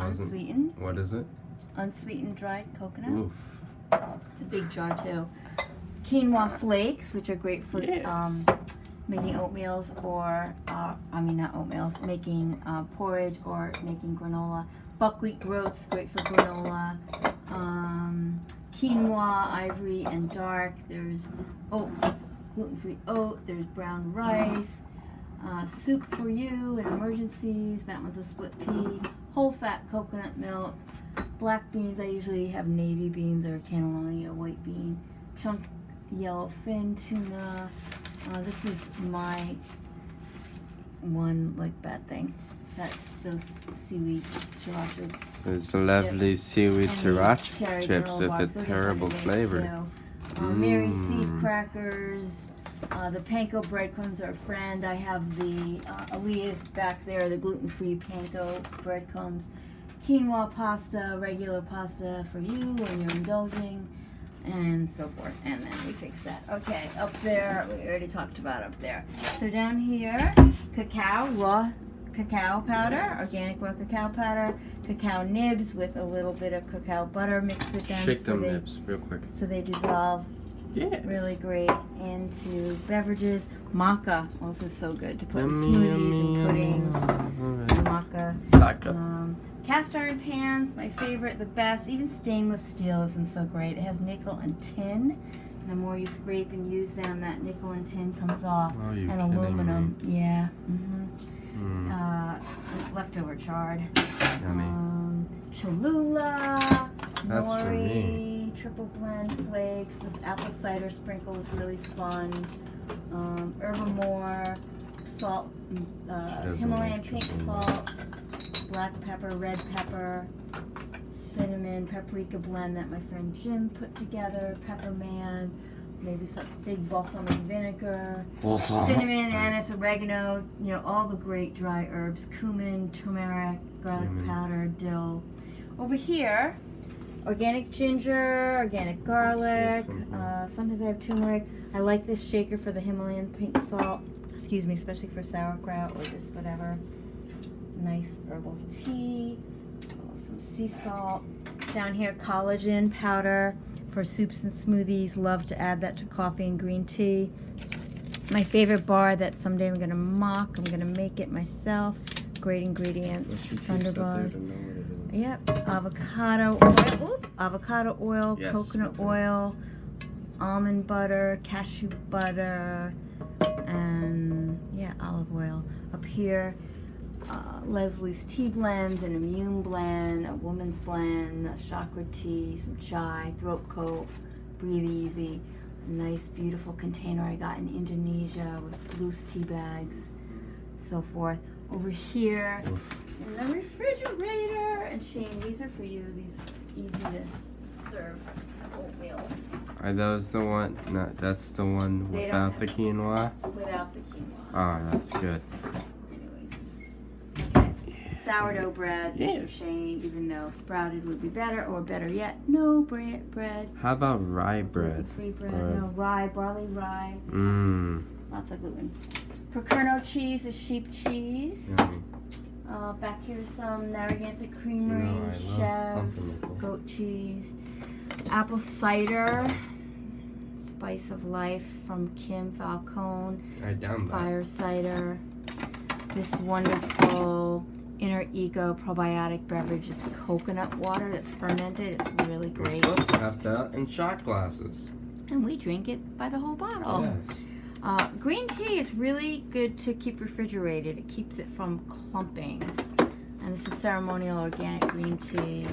unsweetened. What is it? Unsweetened dried coconut. Oof. It's a big jar too. Quinoa flakes, which are great for making oatmeals or, not oatmeals, making porridge or making granola. Buckwheat groats, great for granola. Quinoa, ivory, and dark. There's oat, gluten-free oat. There's brown rice. Soup for you in emergencies. That one's a split pea. Whole fat coconut milk. Black beans. I usually have navy beans or cannelloni or white bean. Chunk yellow fin tuna. This is my one bad thing. That's those seaweed sriracha. It's a lovely seaweed sriracha chips with a Those are terrible funny flavor. too. Mary seed crackers. The panko breadcrumbs are a friend. I have the Aaliyah's back there, the gluten-free panko breadcrumbs. Quinoa pasta, regular pasta for you when you're indulging, and so forth. And then we fix that. Okay, up there, we already talked about up there. So down here, cacao, raw cacao powder, organic raw cacao powder, cacao nibs with a little bit of cacao butter mixed with them. Shake them nibs real quick. So they dissolve really great into beverages. Maca, also so good to put in smoothies and puddings. Maca. Cast iron pans, my favorite, the best. Even stainless steel isn't so great. It has nickel and tin. And the more you scrape and use them, that nickel and tin comes off. Oh, you're and kidding aluminum. me. Yeah. Leftover chard. Yummy. Cholula. That's for nori, me. Triple blend flakes. This apple cider sprinkle is really fun. Herbamore. Salt. Himalayan pink salt. Black pepper, red pepper, cinnamon, paprika blend that my friend Jim put together, pepperman, maybe some fig balsamic vinegar, cinnamon, anise, oregano, all the great dry herbs, cumin, turmeric, garlic powder, dill. Over here, organic ginger, organic garlic, sometimes I have turmeric. I like this shaker for the Himalayan pink salt, especially for sauerkraut or just whatever. Nice herbal tea, some sea salt. Down here, collagen powder for soups and smoothies. Love to add that to coffee and green tea. My favorite bar that someday I'm going to mock. I'm going to make it myself. Great ingredients. Thunder bars. Yep. Avocado oil, Yes, coconut oil, almond butter, cashew butter, and olive oil. Up here, Leslie's tea blends, an immune blend, a woman's blend, a chakra tea, some chai, throat coat, breathe easy. A nice, beautiful container I got in Indonesia with loose tea bags, so forth. Over here in the refrigerator, and Shane, these are for you. These easy to serve oatmeals. Are those the one? No, that's the one without the quinoa. Without the quinoa. Oh, that's good. Sourdough bread, Mr. Shane, even though sprouted would be better, or better yet, no bread. How about rye bread? Free bread, no rye, barley rye. Lots of gluten. Perkerno cheese is sheep cheese. Back here some Narragansett Creamery, Chev, goat cheese. Apple cider, Spice of Life from Kim Falcone. Fire cider. This wonderful Inner Eco probiotic beverage. It's coconut water that's fermented. It's really great. We're supposed to have that in shot glasses. And we drink it by the whole bottle. Yes. Green tea is really good to keep refrigerated. It keeps it from clumping. And this is ceremonial organic green tea.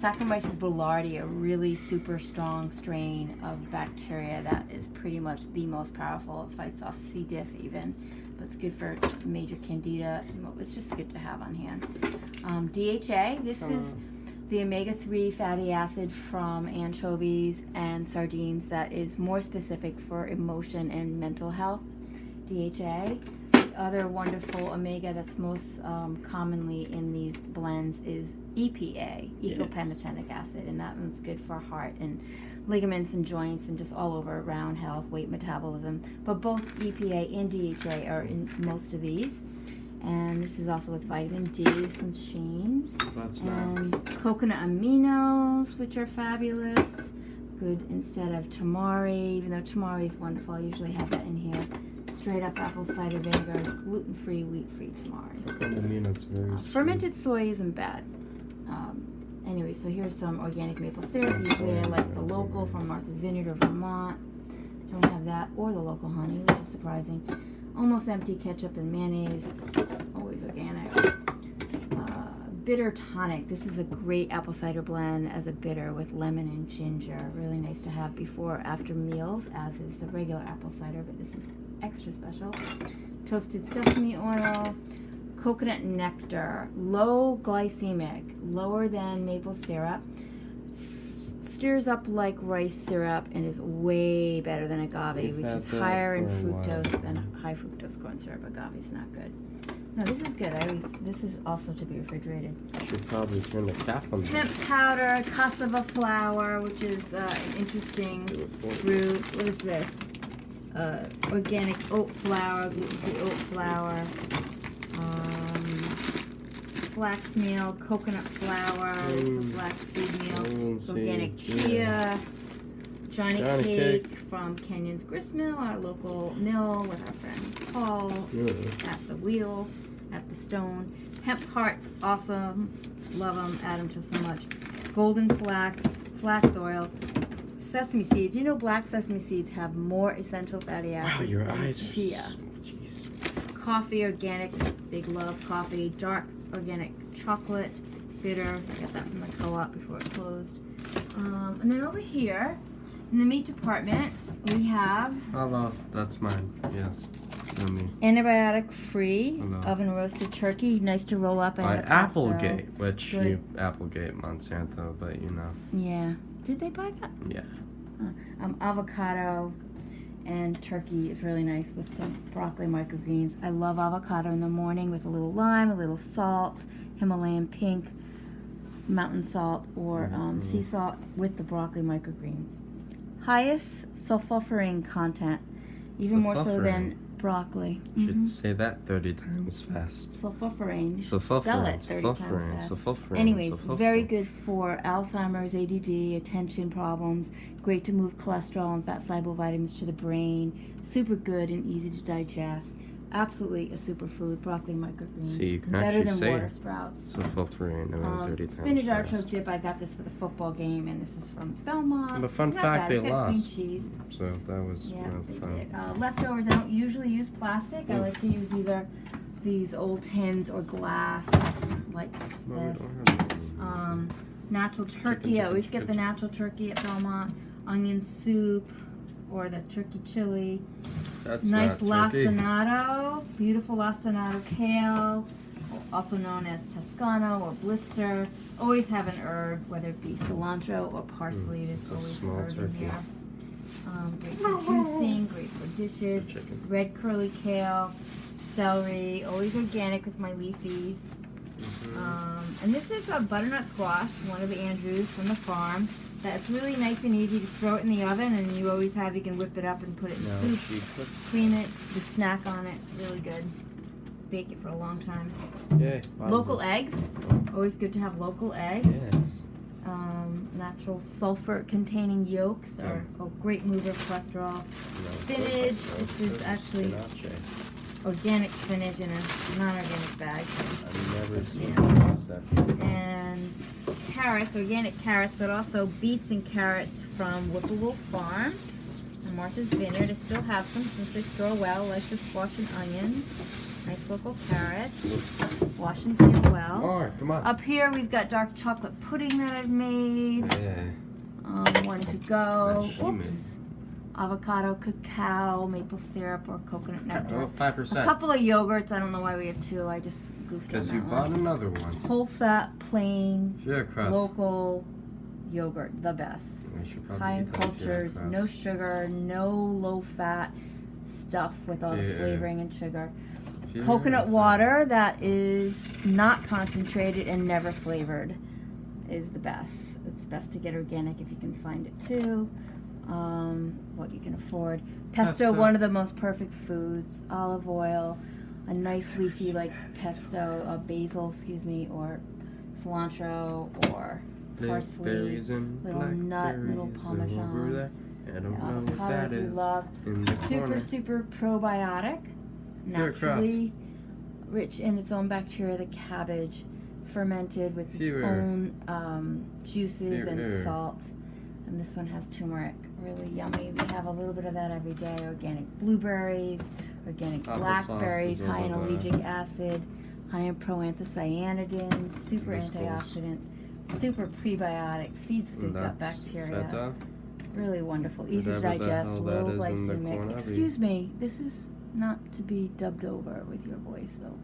Saccharomyces boulardii, a really super strong strain of bacteria that is pretty much the most powerful. It fights off C. diff even. But it's good for major candida. It's just good to have on hand. DHA, this is the omega-3 fatty acid from anchovies and sardines that is more specific for emotion and mental health. DHA. The other wonderful omega that's most commonly in these blends is EPA, eicosapentaenoic acid, and that one's good for heart and ligaments and joints and just all over around health, weight, metabolism. But both EPA and DHA are in most of these. And this is also with vitamin D. This one's Shane's. it's not. And coconut aminos, which are fabulous. Good instead of tamari, even though tamari is wonderful. I usually have that in here. Straight up apple cider vinegar, gluten-free, wheat-free tamari. Coconut aminos very sweet. Fermented soy isn't bad. Anyway, so here's some organic maple syrup. Usually I like the local from Martha's Vineyard or Vermont. Don't have that or the local honey, which is surprising. Almost empty ketchup and mayonnaise. Always organic. Bitter tonic. This is a great apple cider blend as a bitter with lemon and ginger. Really nice to have before or after meals, as is the regular apple cider, but this is extra special. Toasted sesame oil. Coconut nectar. Low glycemic. Lower than maple syrup. Stirs up like rice syrup and is way better than agave, which is higher in fructose than high fructose corn syrup. Agave is not good. No, this is good. This is also to be refrigerated. I should probably turn the cap on. Hemp powder, cassava flour, which is an interesting fruit. What is this? Organic oat flour, gluten-free oat flour. Flax meal, coconut flour, flaxseed meal, organic chia, Johnny cake from Kenyon's Grist Mill, our local mill with our friend Paul at the wheel, at the stone. Hemp hearts, awesome, love them, add them to so much. Golden flax oil, sesame seeds. You know black sesame seeds have more essential fatty acids than chia. Coffee, organic, big love coffee. Dark organic chocolate, bitter. I got that from the co-op before it closed. And then over here, in the meat department, we have... Hello, that's mine, yes. Me. Antibiotic-free oven roasted turkey. Nice to roll up. By Applegate, which Applegate, Monsanto, but you know. Yeah. Did they buy that? Yeah. Avocado and turkey is really nice with some broccoli microgreens. I love avocado in the morning with a little lime, a little salt, Himalayan pink, mountain salt, or sea salt with the broccoli microgreens. Highest sulforphorane content, even more so than broccoli. You should say that 30 times fast. Sulforphorane. You should spell it 30 times fast. Sulforphorane. Anyways, very good for Alzheimer's, ADD, attention problems. Great to move cholesterol and fat-soluble vitamins to the brain. Super good and easy to digest. Absolutely a superfood. Broccoli microgreens. See, you can better actually than say water sprouts. Sulforphorane, 30 times spinach fast. artichoke dip. I got this for the football game, and this is from Belmont. And the fun fact, they lost. Cream cheese. So that was fun. Did. Leftovers. I don't usually use plastic. I like to use either these old tins or glass, like this. Natural turkey. I always get the natural turkey at Belmont. Onion soup or the turkey chili. That's nice lacinato, beautiful lacinato kale, also known as Toscano or blister. Always have an herb, whether it be cilantro or parsley. There's always an herb in here. Great for juicing, great for dishes. Red curly kale, celery, always organic with my leafies. And this is a butternut squash, one of the Andrews from the farm. That's really nice and easy. Just throw it in the oven, and you always have, you can whip it up and put it in soup, clean it, just snack on it. Really good. Bake it for a long time. Yay. Local eggs. Always good to have local eggs. Yes. Natural sulfur-containing yolks are a great mover of cholesterol. Spinach. This is actually organic spinach in a non-organic bag. I've never seen use that. And carrots, organic carrots, but also beets and carrots from Whipplewolf Farm and Martha's Vineyard. I still have some since they store well, like the squash and onions. Nice local carrots. Wash and peel well. More, come on. Up here we've got dark chocolate pudding that I've made. Yeah. One to go. Oops. Avocado, cacao, maple syrup, or coconut nectar. 5%. A couple of yogurts. I don't know why we have two. I just goofed on that. Because you bought another one. Whole fat, plain, Vierkraut. local yogurt. The best. High in cultures, no sugar, no low fat stuff with all the flavoring and sugar. Coconut water that is not concentrated and never flavored is the best. It's best to get organic if you can find it too. What you can afford. Pesto, one of the most perfect foods. Olive oil, a nice leafy like pesto, basil, or cilantro or parsley, Berries and little nut, little blackberries over parmesan. there. I don't know what Avocados that we is. love. In the corner. Super probiotic, Fewer naturally rich in its own bacteria. The cabbage, fermented with its own juices and salt. And this one has turmeric, really yummy. We have a little bit of that every day. Organic blueberries, organic blackberries, high in oleagic acid, high in proanthocyanidins, super antioxidants, super prebiotic, feeds good gut bacteria. Feta. Really wonderful, easy to digest, low glycemic. Excuse me, this is not to be dubbed over with your voice, so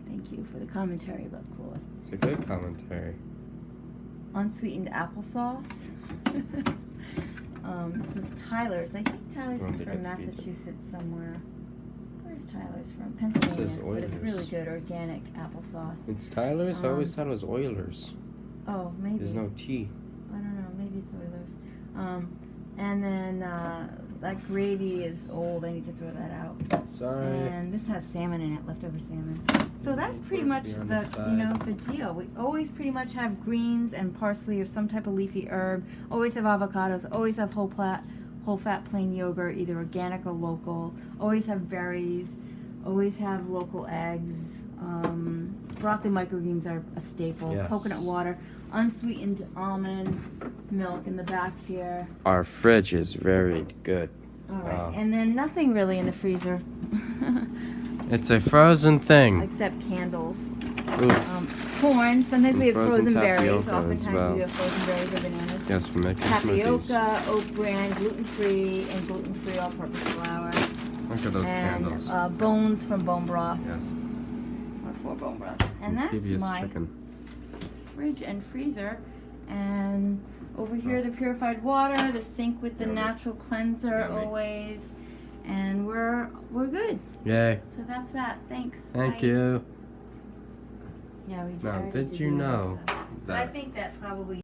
thank you for the commentary about Cooler. It's a good commentary. Unsweetened applesauce. This is Tyler's. I think Tyler's is from Massachusetts somewhere. Where's Tyler's from? Pennsylvania. This is but it's really good, organic applesauce. It's Tyler's? I always thought it was Oilers. Oh, maybe. There's no T. I don't know. Maybe it's Oilers. And then that gravy is old. I need to throw that out. Sorry. And this has salmon in it, leftover salmon. So that's pretty much the deal. We always pretty much have greens and parsley or some type of leafy herb. Always have avocados. Always have whole fat plain yogurt, either organic or local. Always have berries. Always have local eggs. Broccoli microgreens are a staple. Yes. Coconut water. Unsweetened almond milk in the back here. Our fridge is very good. All right, and then nothing really in the freezer. It's a frozen thing. Except candles. Corn. Sometimes we have frozen berries. Oftentimes we have frozen berries or bananas. Yes, we're making Tapioca, oat bran, gluten-free, and gluten-free all-purpose flour. Look at those candles. Bones from bone broth. Yes. Or for bone broth. And that's my fridge and freezer. And over here, the purified water, the sink with the natural cleanser always. And we're good. Yay. So that's that. Thanks. Thank you. Yeah, we did. Now, did you know that I think that probably